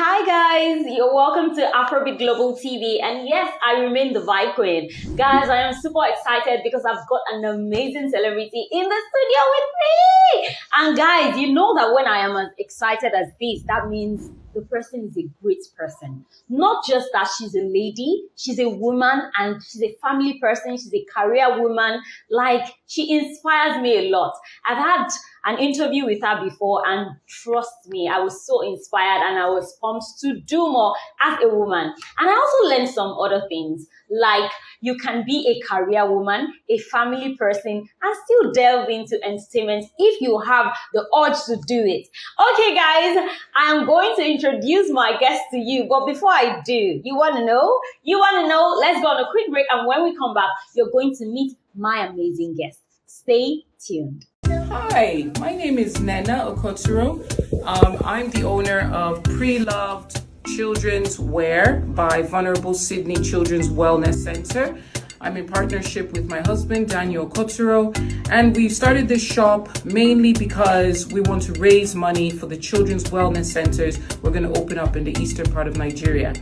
Hi guys, you're welcome to AfrobeatsGlobal TV, and yes, I remain the Vibe Queen. Guys, I am super excited because I've got an amazing celebrity in the studio with me. And guys, you know that when I am as excited as this, that means the person is a great person. Not just that she's a lady, she's a woman and she's a family person, she's a career woman. Like, she inspires me a lot. I've had an interview with her before, and trust me, I was so inspired and I was pumped to do more as a woman. And I also learned some other things, like you can be a career woman, a family person, and still delve into entertainment if you have the urge to do it. Okay, guys, I am going to introduce my guest to you, but before I do, you want to know? Let's go on a quick break, and when we come back, you're going to meet my amazing guest. Stay tuned. Hi, my name is Nnennaya Okoturo. I'm the owner of Pre-Loved Children's Wear by Vulnerable Sydney Children's Wellness Center. I'm in partnership with my husband, Daniel Okoturo, and we've started this shop mainly because we want to raise money for the children's wellness centers we're going to open up in the eastern part of Nigeria.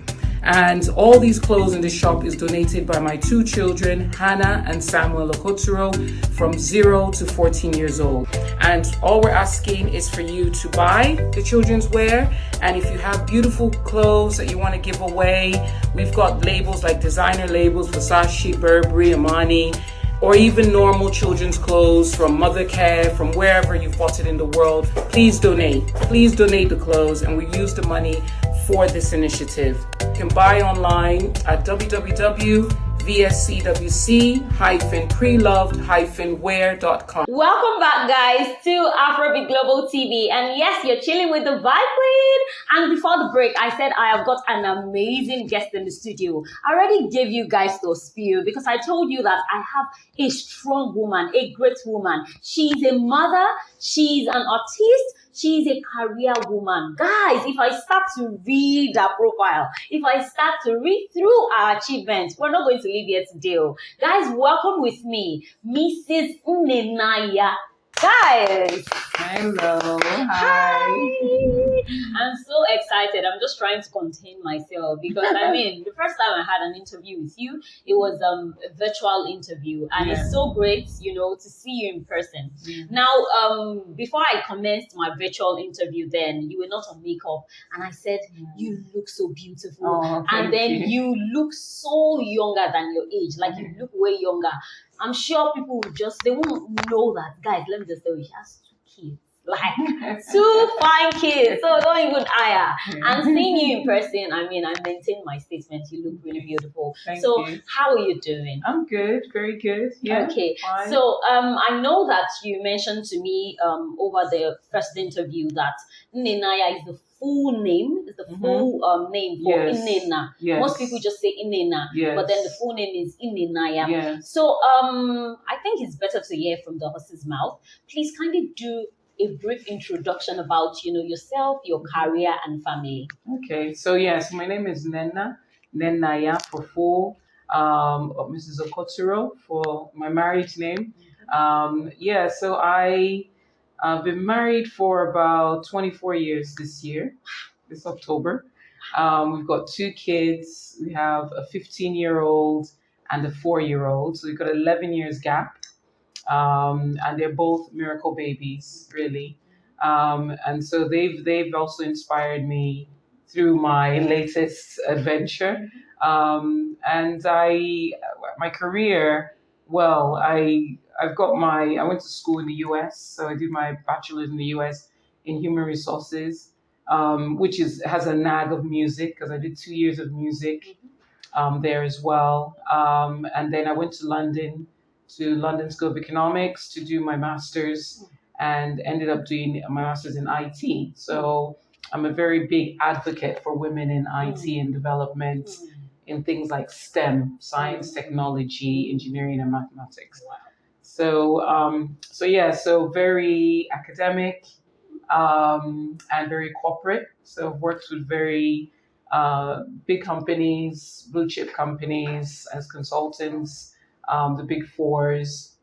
And all these clothes in the shop is donated by my two children, Hannah and Samuel Okoturo, from 0 to 14 years old. And all we're asking is for you to buy the children's wear. And if you have beautiful clothes that you want to give away, we've got labels like designer labels, Versace, Burberry, Armani, or even normal children's clothes from Mother Care, from wherever you've bought it in the world. Please donate. Please donate the clothes, and we use the money for this initiative. You can buy online at www.vscwc-preloved-wear.com. Welcome back, guys, to AfrobeatsGlobal TV. And yes, you're chilling with the Vibe Queen. And before the break, I said I have got an amazing guest in the studio. I already gave you guys the spiel because I told you that I have a strong woman, a great woman. She's a mother, she's an artist, she's a career woman. Guys, if I start to read her profile, if I start to read through our achievements, we're not going to leave here today. Guys, welcome with me, Mrs. Nnennaya. Guys. Hello. Hi. I'm so excited. I'm just trying to contain myself because the first time I had an interview with you, it was a virtual interview, and it's so great, to see you in person. Now, before I commenced my virtual interview, then you were not on makeup, and I said, you look so beautiful, and then you look so younger than your age, like you look way younger. I'm sure people they won't know that. Guys, let me just tell you, she has 2 kids. Like, 2 fine kids. So don't even eye her. And seeing you in person, I maintain my statement. You look really beautiful. Thank you. How are you doing? I'm good, very good. Yeah. Okay. Fine. So I know that you mentioned to me over the first interview that Nnennaya is the full name, is the full name for Nnenna. Yes. Most people just say Nnenna, but then the full name is Nnennaya. Yes. So I think it's better to hear from the horse's mouth. Please kindly do a brief introduction about yourself, your career, and family. Okay. So yes, my name is Nnennaya for full, Mrs. Okoturo for my married name. So I've been married for about 24 years this October. We've got 2 kids. We have a 15-year-old and a 4-year-old. So we've got 11 years gap. And they're both miracle babies, really. And so they've also inspired me through my latest adventure. And my career, I went to school in the US, so I did my bachelor's in the US in human resources, which has a nag of music because I did 2 years of music there as well. And then I went to London School of Economics to do my master's and ended up doing my master's in IT. So I'm a very big advocate for women in IT and development in things like STEM, science, technology, engineering, and mathematics. So very academic and very corporate. So I've worked with very big companies, blue chip companies as consultants, the big fours,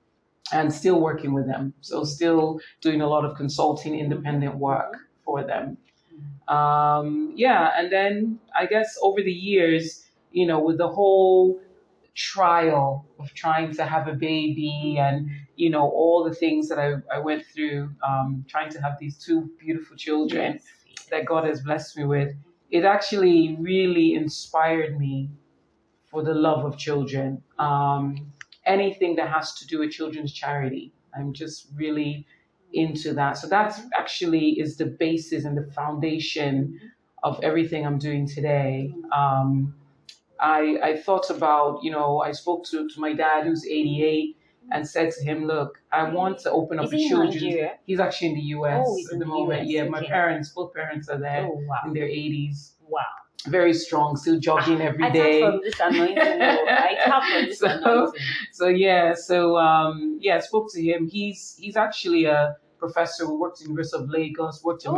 and still working with them. So still doing a lot of consulting, independent work for them. Yeah, and then I guess over the years, with the whole trial of trying to have a baby and all the things that I went through, trying to have these two beautiful children that God has blessed me with, it actually really inspired me for the love of children. Anything that has to do with children's charity, I'm just really into that. So that's actually is the basis and the foundation of everything I'm doing today. I thought about, I spoke to my dad who's 88 and said to him, look, I want to open up Is a he in children's. Nigeria? He's actually in the US Oh, he's at in the the moment. US. Yeah, my Okay. parents, both parents are there Oh, wow. in their 80s. Wow. Very strong, still jogging every I day. tap from this anointing. I tap from this anointing. I spoke to him. He's actually a professor who worked in the University of Lagos, worked in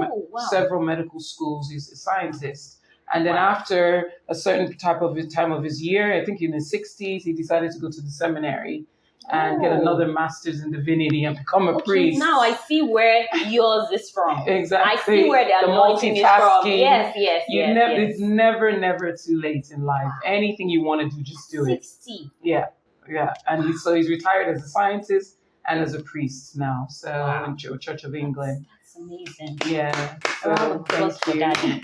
several medical schools. He's a scientist. And then after a certain time of his year, I think in his 60s, he decided to go to the seminary and get another master's in divinity and become a priest. Now I see where yours is from. Exactly. I see where the anointing is from. Yes. It's never too late in life. Anything you want to do, just do 60. it. Yeah. And he's retired as a scientist and as a priest now. So in Church of England. That's amazing. Yeah. So thank you. Daddy.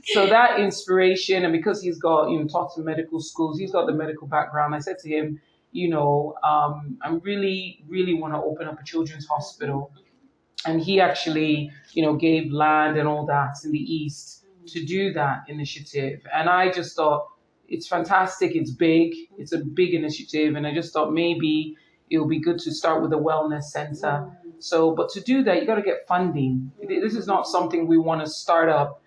So that inspiration, and because he's got taught in medical schools, he's got the medical background. I said to him, I really, really want to open up a children's hospital. And he actually, gave land and all that in the East to do that initiative. And I just thought, it's fantastic. It's big. It's a big initiative. And I just thought maybe it would be good to start with a wellness center. So, but to do that, you got to get funding. This is not something we want to start up,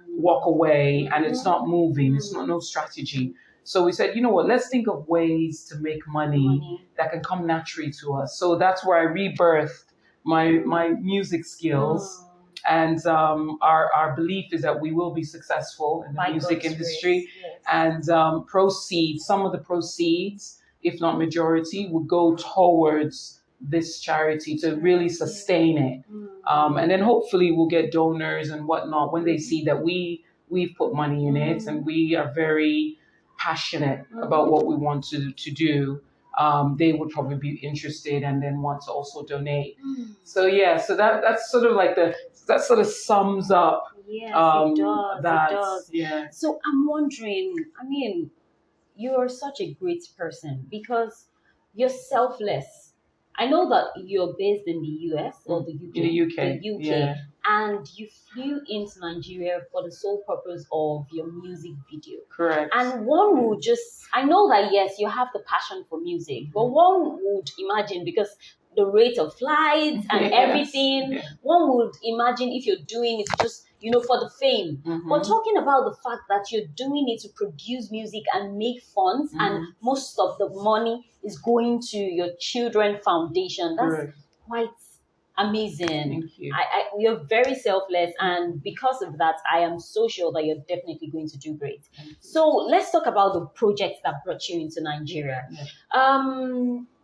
walk away, and it's not moving. It's not no strategy. So we said, you know what, let's think of ways to make money that can come naturally to us. So that's where I rebirthed my music skills. And our belief is that we will be successful in the music industry. And some of the proceeds, if not majority, would go towards this charity to really sustain it. And then hopefully we'll get donors and whatnot when they see that we've put money in it and we are very passionate about what we want to do. They would probably be interested and then want to also donate. So that's sort of like that sort of sums up. Yes, it does. It does. Yeah. So I'm wondering, you're such a great person because you're selfless. I know that you're based in the US or the UK. In the UK. The UK. Yeah. And you flew into Nigeria for the sole purpose of your music video. Correct. And one would I know that yes, you have the passion for music, but one would imagine because the rate of flights and everything, one would imagine if you're doing it just, for the fame. But talking about the fact that you're doing it to produce music and make funds and most of the money is going to your children foundation. That's quite amazing. Thank you. You're very selfless, and because of that, I am so sure that you're definitely going to do great. So let's talk about the projects that brought you into Nigeria.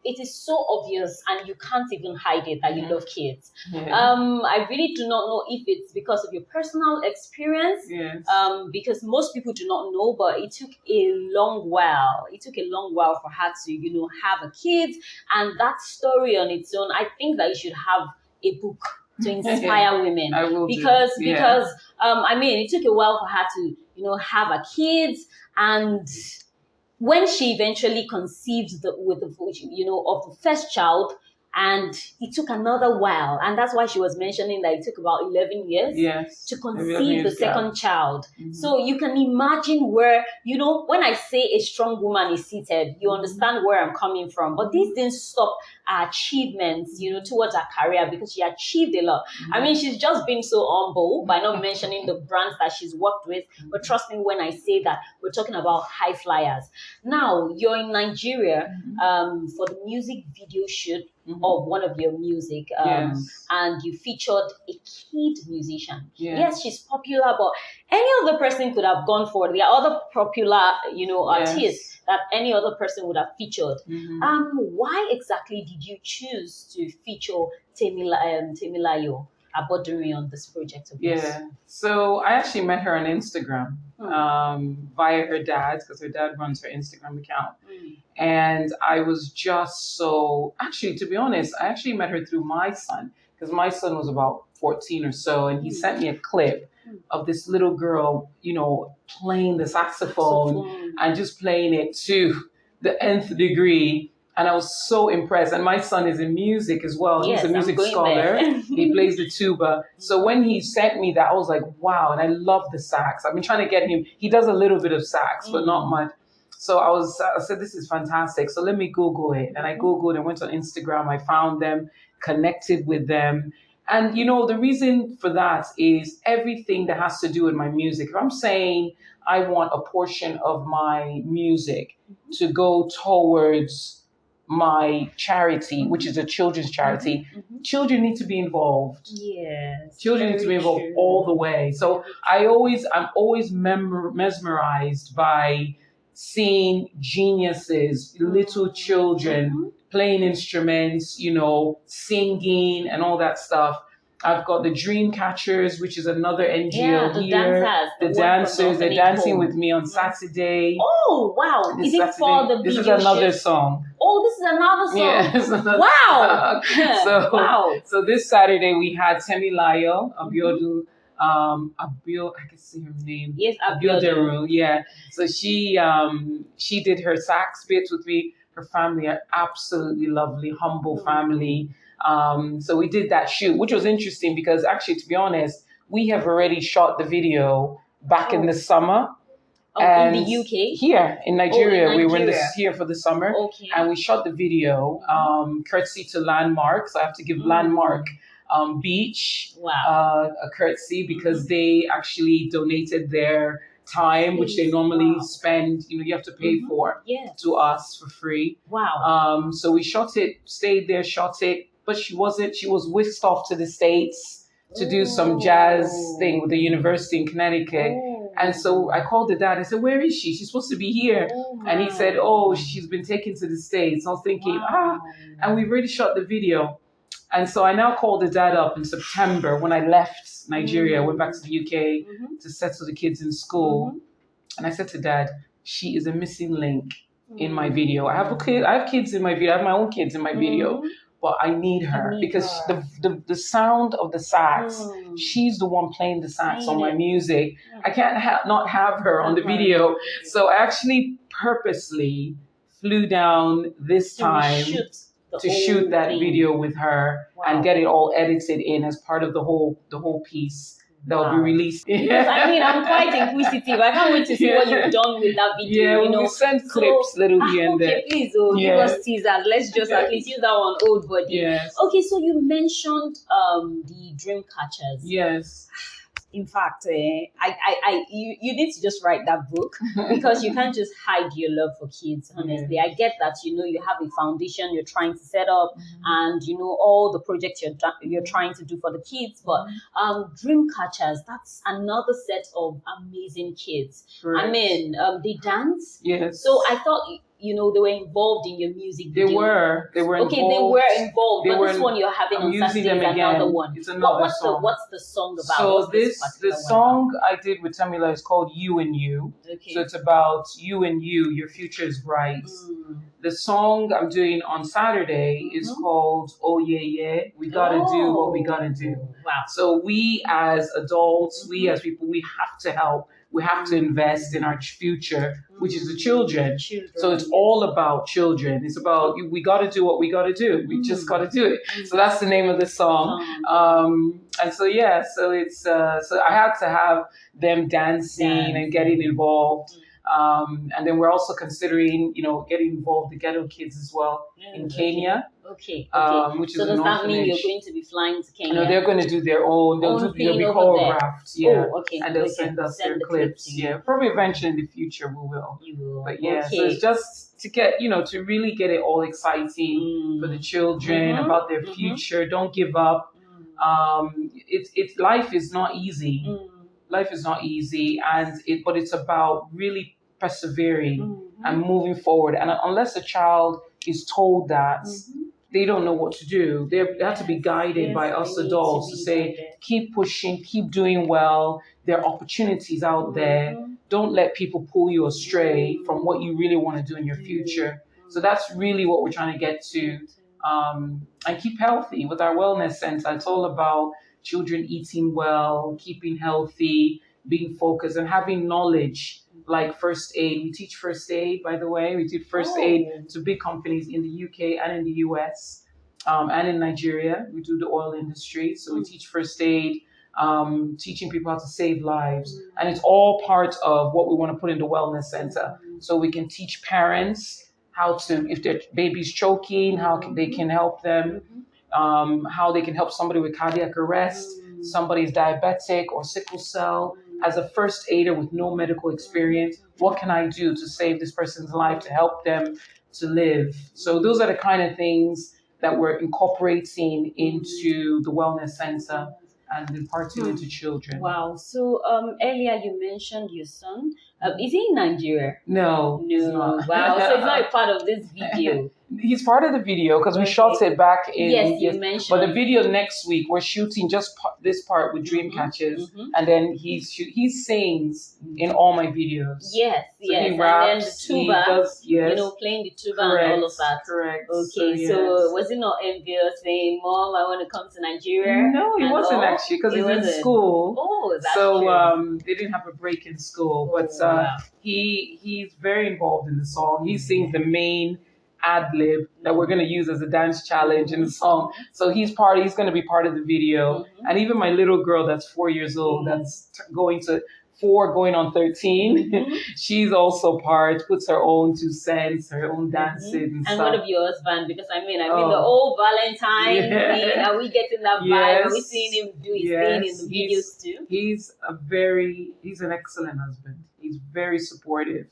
It is so obvious, and you can't even hide it, that you love kids. I really do not know if it's because of your personal experience, because most people do not know, but it took a long while. It took a long while for her to, have a kid, and that story on its own, I think that you should have a book to inspire women. I will because it took a while for her to, have a kid, and when she eventually conceived of the first child, and it took another while, and that's why she was mentioning that it took about 11 years to conceive the second child. So you can imagine where, when I say a strong woman is seated, you understand where I'm coming from. But this didn't stop her achievements, towards her career, because she achieved a lot. She's just been so humble by not mentioning the brands that she's worked with. But trust me when I say that, we're talking about high flyers. Now, you're in Nigeria for the music video shoot of one of your music, and you featured a kid musician. Yes, she's popular, but any other person could have gone for it. There are other popular, artists that any other person would have featured. Why exactly did you choose to feature Temilayo bordering on this project of yours? Yeah. So I actually met her on Instagram via her dad, because her dad runs her Instagram account. And I was just so, actually, to be honest, I actually met her through my son, because my son was about 14 or so, and he sent me a clip of this little girl, playing the saxophone and just playing it to the nth degree. And I was so impressed. And my son is in music as well. Yes, he's a music scholar. He plays the tuba. So when he sent me that, I was like, wow. And I love the sax. I've been trying to get him. He does a little bit of sax, but not much. So I said, this is fantastic. So let me Google it. And I Googled and went on Instagram. I found them, connected with them. And, the reason for that is everything that has to do with my music. If I'm saying I want a portion of my music to go towards my charity, which is a children's charity, children need to be involved. Yes. Children need to be involved all the way. So I'm always mesmerized by seeing geniuses, little children playing instruments, singing and all that stuff. I've got the Dream Catchers, which is another NGO here. The dancers, they're dancing with me on Saturday. Oh, wow. Is it for the video This is another song. Oh, this is another song. Yeah, Wow. So this Saturday we had Temilayo, Abiodun, I can see her name. Yes, Abiodun. Yeah. So she did her sax bits with me. Her family are absolutely lovely, humble family. So we did that shoot, which was interesting because actually, to be honest, we have already shot the video back in the summer. In the UK? Here in Nigeria. In We were Nigeria. here for the summer. Okay. And we shot the video, courtesy to Landmark. So I have to give Landmark Beach a courtesy because they actually donated their time, which they normally spend, you have to pay for, to us for free. Wow. So we shot it, stayed there, shot it, but she was whisked off to the States to do some jazz thing with the university in Connecticut. And so I called the dad. I said, where is she? She's supposed to be here. And he said, she's been taken to the States. I was thinking, and we've already shot the video. And so I now called the dad up in September when I left Nigeria, went back to the UK to settle the kids in school. And I said to dad, she is a missing link in my video. I have kids in my video. I have my own kids in my video. But I need her because the sound of the sax, she's the one playing the sax on my music. I can't not have her on the video. So I actually purposely flew down this time to shoot that video with her and get it all edited in as part of the whole piece that will be released. Because, I'm quite inquisitive. I can't wait to see what you've done with that video. Yeah, we send clips little here and there. Okay, please, give us teasers. Let's just at least use that one old body. Yes. Okay, so you mentioned the dream catchers. Yes. In fact, you need to just write that book because you can't just hide your love for kids. Honestly, I get that. You have a foundation you're trying to set up, and all the projects you're trying to do for the kids. But dream catchers, that's another set of amazing kids. Correct. They dance. Yes. So I thought they were involved in your music video. They were involved. Okay, they were involved. But this one you're having on Saturday is another one. It's another song. What's the song about? So the song I did with Tamila is called You and You. Okay. So it's about you and you. Your future is bright. The song I'm doing on Saturday is called Oh Yeah Yeah. We gotta do what we gotta do. Wow. So we as adults, we as people, we have to help. We have to invest in our future, which is the children. So it's all about children. It's about we got to do what we got to do. We just got to do it. So that's the name of the song. And so so it's so I had to have them dancing and getting involved. And then we're also considering, getting involved the ghetto kids as well in Kenya. Okay. Which so is does an that mean orphanage. you're going to be flying to Kenya? No, they're going to do their own. They'll be choreographed. Yeah. Oh, okay. And they'll send us their clips. Yeah. Probably eventually in the future we will. You will. But so it's just to get, to really get it all exciting for the children about their future. Don't give up. It's life is not easy. Life is not easy, but it's about really persevering and moving forward. And unless a child is told that, they don't know what to do. They have to be guided by Yes, us they need adults to be say, guided. keep pushing, keep doing well. There are opportunities out there. Mhm. Don't let people pull you astray from what you really want to do in your future. So that's really what we're trying to get to. And keep healthy with our wellness center. It's all about children eating well, keeping healthy, being focused, and having knowledge like first aid. We teach first aid, by the way. We teach first aid to big companies in the UK and in the US, and in Nigeria. We do the oil industry. So we teach first aid, teaching people how to save lives. And it's all part of what we want to put in the wellness center. So we can teach parents how to, if their baby's choking, they can help them, how they can help somebody with cardiac arrest, somebody's diabetic or sickle cell. As a first aider with no medical experience, what can I do to save this person's life, to help them to live? So those are the kind of things that we're incorporating into the wellness center and imparting into children. Wow. So earlier you mentioned your son. Is he in Nigeria? No, he's not. Wow. So he's not a part of this video. He's part of the video because we shot it back in. Yes, you mentioned. But the video next week, we're shooting just this part with dream catches, and then he sings in all my videos. Yes, So yes. he raps, and then the tuba, he does, yes. Playing the tuba and all of that. Correct. Okay, so was he not envious saying, "Mom, I want to come to Nigeria"? No, he wasn't actually, because he's in school. Oh, that's so true. They didn't have a break in school, but wow. he's very involved in the song. He sings the main ad lib that we're going to use as a dance challenge in the song. So he's going to be part of the video. And even my little girl that's 4 years old, that's going to 4 going on 13, she's also part, puts her own 2 cents, her own dances and stuff. And what of your husband? Because I mean the old Valentine thing, are we getting that vibe? Are we seeing him do his thing in the videos too? He's an excellent husband. He's very supportive.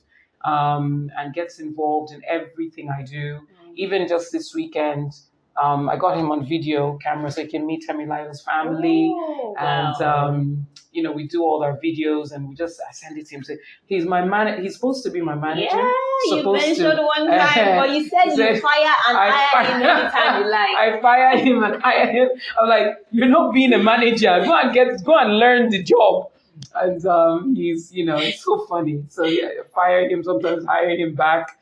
And gets involved in everything I do. Even just this weekend, I got him on video camera so he can meet Temilaya's family. And we do all our videos, and I send it to him. Say, he's my man. He's supposed to be my manager. Yeah, you mentioned one time, but you said you fire and hire him anytime you like. I fire him and hire him. I'm like, you're not being a manager. Go and learn the job. And he's, it's so funny. So yeah, I fire him, sometimes hire him back.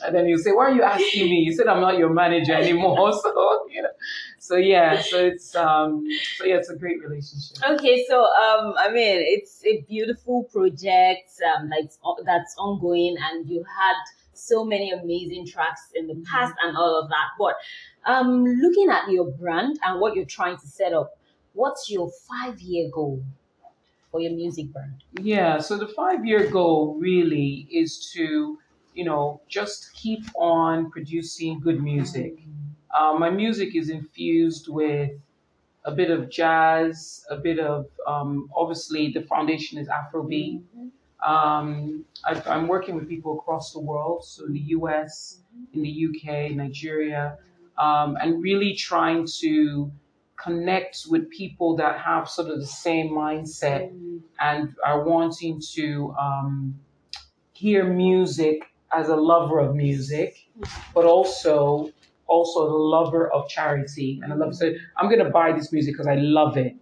And then he'll say, why are you asking me? You said I'm not your manager anymore. So, so it's a great relationship. Okay, so it's a beautiful project that's ongoing, and you had so many amazing tracks in the past and all of that. But looking at your brand and what you're trying to set up, what's your 5-year goal for your music brand? Yeah, so the 5-year goal really is to, just keep on producing good music. My music is infused with a bit of jazz, a bit of, obviously the foundation is Afrobeat. I'm working with people across the world, so in the US, in the UK, Nigeria, and really trying to connect with people that have sort of the same mindset and are wanting to hear music as a lover of music, but also the lover of charity. And I love to say, I'm going to buy this music because I love it.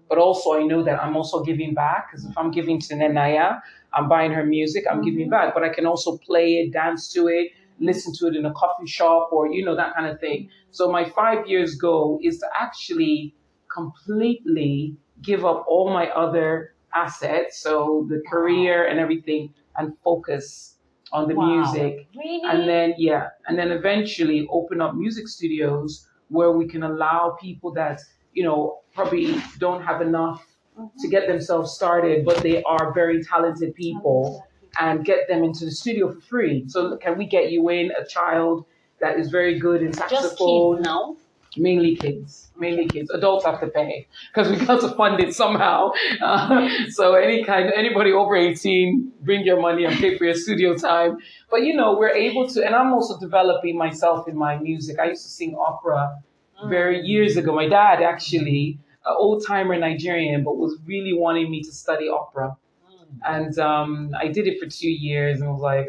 But also I know that I'm also giving back, because if I'm giving to Nnennaya, I'm buying her music, I'm giving back. But I can also play it, dance to it, listen to it in a coffee shop, or, that kind of thing. So my 5 years goal is to actually completely give up all my other assets, so the career and everything, and focus on the music. Really? And then eventually open up music studios where we can allow people that, probably don't have enough to get themselves started, but they are very talented people, and get them into the studio for free. So can we get you in a child that is very good in saxophone? Just kids now? Mainly kids. Adults have to pay because we got to fund it somehow. So anybody over 18, bring your money and pay for your studio time. But we're able to, and I'm also developing myself in my music. I used to sing opera very years ago. My dad actually, an old timer Nigerian, but was really wanting me to study opera. And I did it for 2 years, and was like,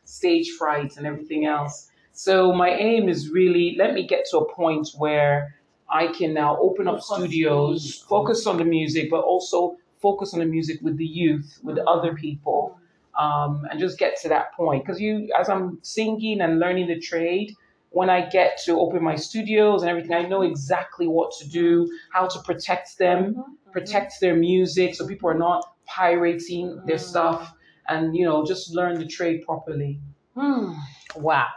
stage fright and everything else. So my aim is really, let me get to a point where I can now open up studios, focus on the music, but also focus on the music with the youth, with other people, and just get to that point. Because as I'm singing and learning the trade, when I get to open my studios and everything, I know exactly what to do, how to protect them, protect their music, so people are not pirating their stuff, and just learn the trade properly. Wow.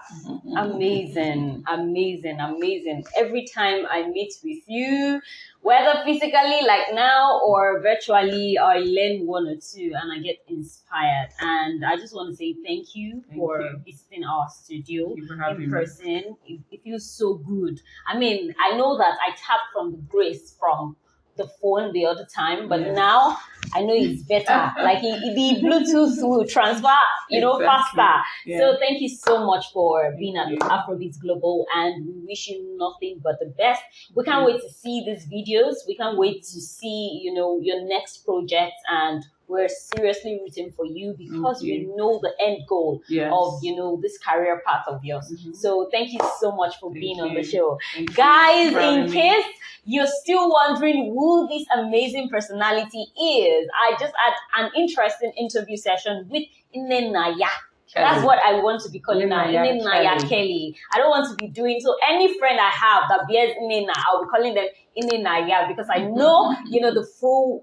Amazing, amazing, amazing. Every time I meet with you, whether physically like now or virtually, I learn one or two and I get inspired. And I just want to say thank you for visiting our studio in person. It feels so good. I mean, I know that I tapped from the grace from the phone the other time, but now I know it's better. Like the Bluetooth will transfer, faster. Yeah. So thank you so much for being at Afrobeats Global, and we wish you nothing but the best. We can't wait to see these videos. We can't wait to see, your next project, and we're seriously rooting for you because we know the end goal of, this career path of yours. So thank you so much for being on the show. Guys, in case you're still wondering who this amazing personality is, I just had an interesting interview session with Nnennaya. That's what I want to be calling her, Nnennaya Kelly. I don't want to be doing so. Any friend I have that bears Nnenna, I'll be calling them Nnennaya because I know, the full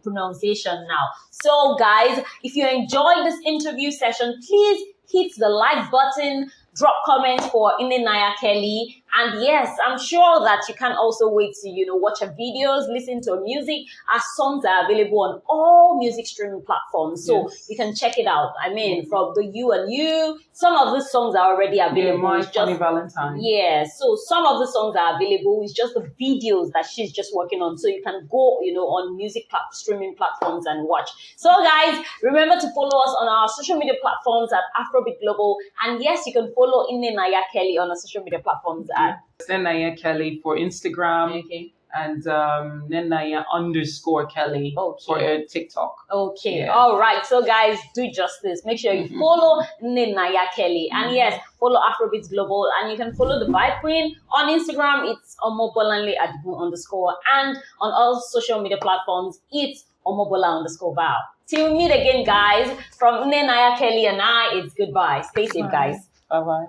pronunciation now. So guys, if you enjoyed this interview session, please hit the like button, drop comments for Nnennaya Kelly. And yes, I'm sure that you can also wait to, watch her videos, listen to her music. Her songs are available on all music streaming platforms. So you can check it out. I mean, from the You and You, some of the songs are already available. My Funny Valentine. Yeah, so some of the songs are available. It's just the videos that she's just working on. So you can go, on music streaming platforms and watch. So guys, remember to follow us on our social media platforms at Afrobeat Global. And yes, you can follow Nnennaya Kelly on our social media platforms at Nnennaya Kelly for Instagram. And Nnennaya_Kelly for TikTok. All right. So guys, do justice. Make sure you follow Nnennaya Kelly. And yes, follow Afrobeats Global. And you can follow the Vibe Queen on Instagram. It's Omobolanle _. And on all social media platforms, it's Omobola_Val. Till we meet again, guys. From Nnennaya Kelly and I, it's goodbye. Stay safe, guys. Bye-bye.